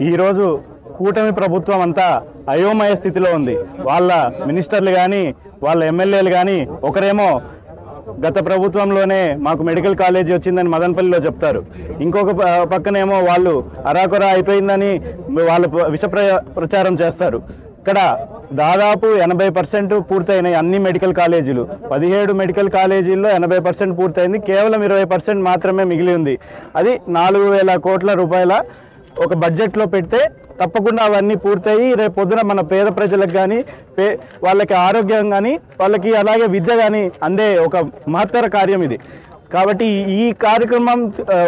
ఈరోజు కూటమి ప్రభుత్వం అంతా అయోమయ స్థితిలో ఉంది. వాళ్ళ మినిస్టర్లు కానీ వాళ్ళ ఎమ్మెల్యేలు కానీ ఒకరేమో గత ప్రభుత్వంలోనే మాకు మెడికల్ కాలేజీ వచ్చిందని మదనపల్లిలో చెప్తారు, ఇంకొక పక్కనేమో వాళ్ళు అరాకొరా అయిపోయిందని వాళ్ళు ప్రచారం చేస్తారు. ఇక్కడ దాదాపు 80% పూర్తయినాయి అన్ని మెడికల్ కాలేజీలు. 17 మెడికల్ కాలేజీల్లో 80% పూర్తయింది, కేవలం 20% మాత్రమే మిగిలి ఉంది. అది 4,000 కోట్ల రూపాయల ఒక బడ్జెట్లో పెడితే తప్పకుండా అవన్నీ పూర్తయి రేపు పొద్దున మన పేద ప్రజలకు కానీ వాళ్ళకి ఆరోగ్యం కానీ వాళ్ళకి అలాగే విద్య కానీ అందే ఒక మహత్తర కార్యం ఇది. కాబట్టి ఈ కార్యక్రమం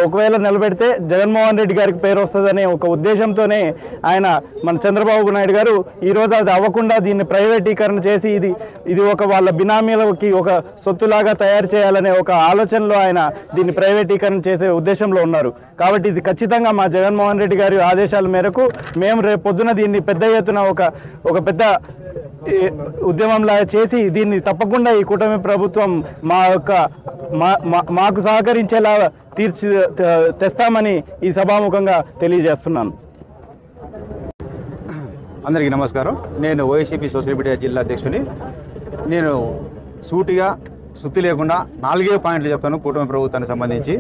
ఒకవేళ నిలబెడితే జగన్మోహన్ రెడ్డి గారికి పేరు వస్తుందనే ఒక ఉద్దేశంతోనే ఆయన మన చంద్రబాబు నాయుడు గారు ఈరోజు అది అవ్వకుండా దీన్ని ప్రైవేటీకరణ చేసి ఇది ఒక వాళ్ళ బినామీలకి ఒక సొత్తులాగా తయారు చేయాలనే ఒక ఆలోచనలో ఆయన దీన్ని ప్రైవేటీకరణ చేసే ఉద్దేశంలో ఉన్నారు. కాబట్టి ఇది ఖచ్చితంగా మా జగన్మోహన్ రెడ్డి గారి ఆదేశాల మేరకు మేము రేపు పొద్దున దీన్ని పెద్ద ఎత్తున ఒక పెద్ద ఉద్యమంలాగా చేసి దీన్ని తప్పకుండా ఈ కూటమి ప్రభుత్వం మాకు సహకరించేలా తెస్తామని ఈ సభాముఖంగా తెలియజేస్తున్నాను. అందరికీ నమస్కారం. నేను వైసీపీ సోషల్ మీడియా జిల్లా అధ్యక్షుని. నేను సూటిగా సుత్తి లేకుండా 4 పాయింట్లు చెప్తాను కూటమి ప్రభుత్వానికి సంబంధించి.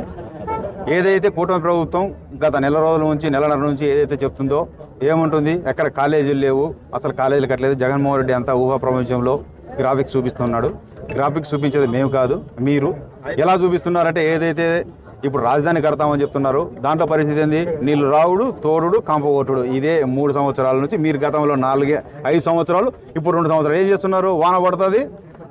ఏదైతే కూటమి ప్రభుత్వం గత నెల రోజుల నుంచి నెలన్నర నుంచి ఏదైతే చెప్తుందో ఏముంటుంది, ఎక్కడ కాలేజీలు లేవు, అసలు కాలేజీలు కట్టలేదు. జగన్మోహన్ రెడ్డి అంతా ఊహా ప్రపంచంలో గ్రాఫిక్స్ చూపిస్తున్నాడు. గ్రాఫిక్స్ చూపించేది మేము కాదు, మీరు. ఎలా చూపిస్తున్నారంటే ఏదైతే ఇప్పుడు రాజధాని కడతామని చెప్తున్నారు, దాంట్లో పరిస్థితి ఏంది, నీళ్ళు రావుడు తోడుడు కాంపగొట్టుడు. ఇదే 3 సంవత్సరాల నుంచి. మీరు గతంలో 5 సంవత్సరాలు, ఇప్పుడు 2 సంవత్సరాలు ఏం చేస్తున్నారు, వాన పడుతుంది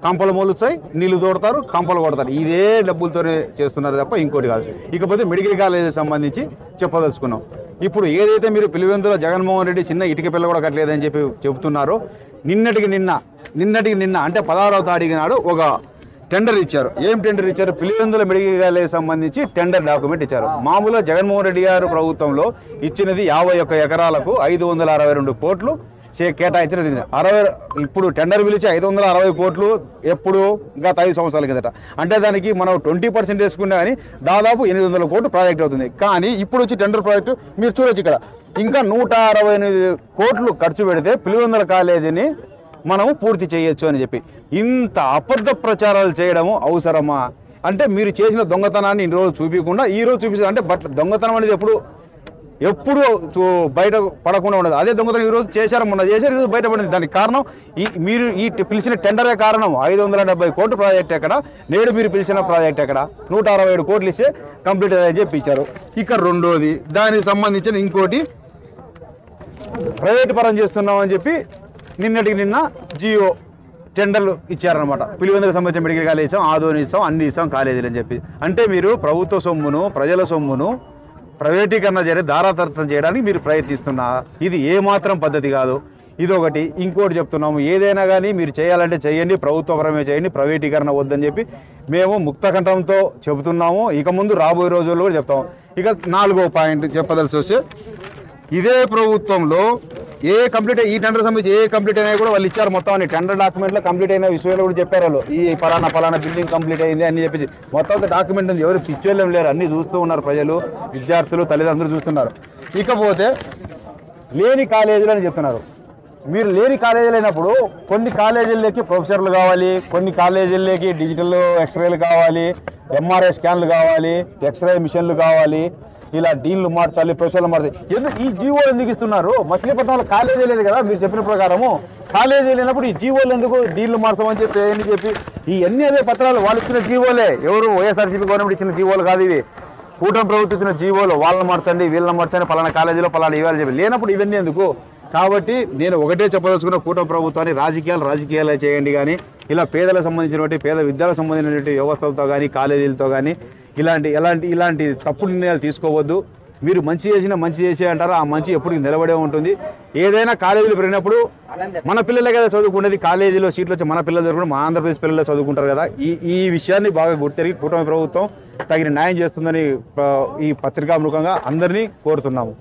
కంపలు మొలుస్తాయి, నీళ్లు తోడతారు కంపలు కొడతారు. ఇదే డబ్బులతో చేస్తున్నారు తప్ప ఇంకోటి కాదు. ఇకపోతే మెడికల్ కాలేజీకి సంబంధించి చెప్పదలుచుకున్నాం. ఇప్పుడు ఏదైతే మీరు పిలివెందులో జగన్మోహన్ రెడ్డి చిన్న ఇటుక పిల్ల కూడా కట్టలేదని చెప్పి చెబుతున్నారో, నిన్నటికి నిన్న అంటే 16వ తారీఖు నాడు ఒక టెండర్ ఇచ్చారు. ఏం టెండర్ ఇచ్చారు, పిలివెందుల మెడికల్ కాలేజీకి సంబంధించి టెండర్ డాక్యుమెంట్ ఇచ్చారు. మామూలుగా జగన్మోహన్ రెడ్డి గారు ప్రభుత్వంలో ఇచ్చినది 51 ఎకరాలకు 562 కోట్లు కేటాయించినది. ఇప్పుడు టెండర్ పిలిచి 560 కోట్లు ఎప్పుడు గత 5 సంవత్సరాల కిందట. అంటే దానికి మనం 20% వేసుకున్నా కానీ దాదాపు 800 కోట్లు ప్రాజెక్ట్ అవుతుంది. కానీ ఇప్పుడు వచ్చి టెండర్ ప్రాజెక్టు మీరు చూడొచ్చు, ఇక్కడ ఇంకా 168 కోట్లు ఖర్చు పెడితే పిలివెందుల కాలేజీని మనము పూర్తి చేయొచ్చు అని చెప్పి ఇంత అబద్ధ ప్రచారాలు చేయడము అవసరమా? అంటే మీరు చేసిన దొంగతనాన్ని ఇన్ని రోజులు చూపించకుండా ఈరోజు చూపిస్తారు. అంటే దొంగతనం అనేది ఎప్పుడు బయట పడకుండా ఉండదు. అదే దొంగతనం ఈరోజు చేశారు, మొన్న చేశారు, ఈరోజు బయటపడింది. దానికి కారణం మీరు పిలిచిన టెండరే కారణం. 570 కోట్ల ప్రాజెక్ట్ ఎక్కడ, నేడు మీరు పిలిచిన ప్రాజెక్ట్ ఎక్కడ? 167 కోట్లు ఇస్తే కంప్లీట్ అని చెప్పి ఇచ్చారు. ఇక రెండోది, దానికి సంబంధించిన ఇంకోటి ప్రైవేట్ పరం చేస్తున్నామని చెప్పి నిన్నటికి నిన్న జియో టెండర్లు ఇచ్చారనమాట. పిలివెందులకు సంబంధించిన మెడికల్ కాలేజ్ ఇస్తాం, ఆదోని ఇస్తాం, అన్ని ఇస్తాం కాలేజీలు అని చెప్పి. అంటే మీరు ప్రభుత్వ సొమ్మును ప్రజల సొమ్మును ప్రైవేటీకరణ చేయడం, దారాదత్తం చేయడానికి మీరు ప్రయత్నిస్తున్నారు. ఇది ఏమాత్రం పద్ధతి కాదు. ఇదొకటి. ఇంకోటి చెప్తున్నాము, ఏదైనా కానీ మీరు చేయాలంటే చేయండి, ప్రభుత్వపరమే చేయండి, ప్రైవేటీకరణ వద్దని చెప్పి మేము ముక్తకంఠంతో చెబుతున్నాము. ఇక ముందు రాబోయే రోజుల్లో కూడా చెప్తాము. ఇక 4వ పాయింట్ చెప్పదలసి వస్తే, ఇదే ప్రభుత్వంలో ఈ టెండర్ సంబంధించి కంప్లీట్ అయినా కూడా వాళ్ళు ఇచ్చారు. మొత్తం అన్ని టెండర్ డాక్యుమెంట్లో కంప్లీట్ అయిన విషయాలు కూడా చెప్పారు వాళ్ళు. ఈ పలానా బిల్డింగ్ కంప్లీట్ అయింది అని చెప్పి మొత్తం డాక్యుమెంట్ ఉంది. ఎవరు పిచ్చోళ్ళేం లేరు, అన్నీ చూస్తూ ఉన్నారు. ప్రజలు, విద్యార్థులు, తల్లిదండ్రులు చూస్తున్నారు. ఇకపోతే లేని కాలేజీలు అని చెప్తున్నారు. మీరు లేని కాలేజీలు అయినప్పుడు కొన్ని కాలేజీల్లోకి ప్రొఫెసర్లు కావాలి, కొన్ని కాలేజీల్లోకి డిజిటల్ ఎక్స్రేలు కావాలి, ఎంఆర్ఐ స్కాన్లు కావాలి, ఎక్స్రే మిషన్లు కావాలి, ఇలా డీన్లు మార్చాలి, ప్రొఫెసర్లు మార్చాలి. ఎందుకు ఈ జీవోలు ఎందుకు ఇస్తున్నారు? మచిలీపట్నంలో కాలేజీ లేదు కదా, మీరు చెప్పిన ప్రకారము కాలేజీ లేనప్పుడు ఈ జీవోలు ఎందుకు డీన్లు మార్చమని చెప్పి ఇవన్నీ అదే పత్రాలు వాళ్ళు ఇచ్చిన జీవోలే. ఎవరు వైఎస్ఆర్సీపీ గవర్నమెంట్ ఇచ్చిన జీవోలు కాదు ఇవి. కూటమి ప్రభుత్వం ఇచ్చిన జీవోలు. వాళ్ళని మార్చండి, వీళ్ళని మార్చండి, పలానా కాలేజీలో పలానా ఇవ్వాలని చెప్పి. లేనప్పుడు ఇవన్నీ ఎందుకు? కాబట్టి నేను ఒకటే చెప్పదలుచుకున్న, కూటమి ప్రభుత్వాన్ని రాజకీయాలు చేయండి, కానీ ఇలా పేదలకు సంబంధించినటువంటి పేద విద్యాలకు సంబంధించినటువంటి వ్యవస్థలతో కానీ కాలేజీలతో కానీ ఇలాంటి తప్పుడు నిర్ణయాలు తీసుకోవద్దు. మీరు మంచి చేసి అంటారా, ఆ మంచి ఎప్పటికీ నిలబడే ఉంటుంది. ఏదైనా కాలేజీలు పెరిగినప్పుడు మన పిల్లలే కదా చదువుకునేది. కాలేజీలో సీట్లు వచ్చి మన పిల్లలు చదువుకుంటే మన ఆంధ్రప్రదేశ్ పిల్లలు చదువుకుంటారు కదా. ఈ విషయాన్ని బాగా గుర్తెరిగి కూటమి ప్రభుత్వం తగిన న్యాయం చేస్తుందని ఈ పత్రికాముఖంగా అందరినీ కోరుతున్నాము.